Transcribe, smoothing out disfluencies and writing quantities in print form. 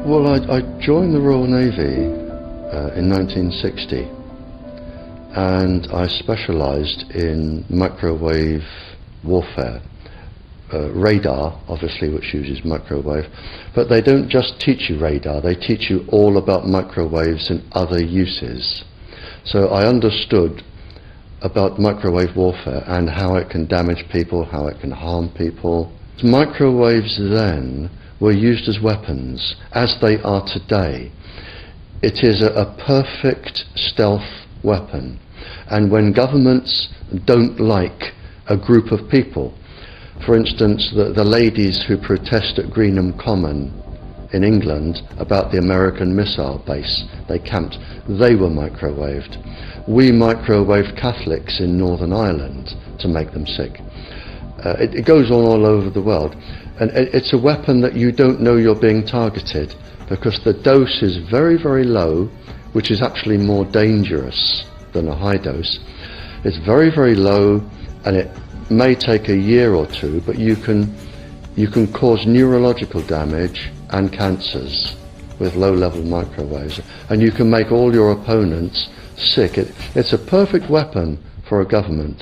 Well, I joined the Royal Navy in 1960, and I specialised in microwave warfare. Radar, obviously, which uses microwave, but they don't just teach you radar, they teach you all about microwaves and other uses. So I understood about microwave warfare and how it can damage people, how it can harm people. Microwaves then were used as weapons, as they are today. It is a perfect stealth weapon, and when governments don't like a group of people, for instance, the ladies who protest at Greenham Common in England about the American missile base they camped, they were microwaved. We microwaved Catholics in Northern Ireland to make them sick. It goes on all over the world, and it's a weapon that you don't know you're being targeted, because the dose is very, very low, which is actually more dangerous than a high dose. It's very, very low, and it may take a year or two, but you can cause neurological damage and cancers with low-level microwaves, and you can make all your opponents sick. It's a perfect weapon for a government.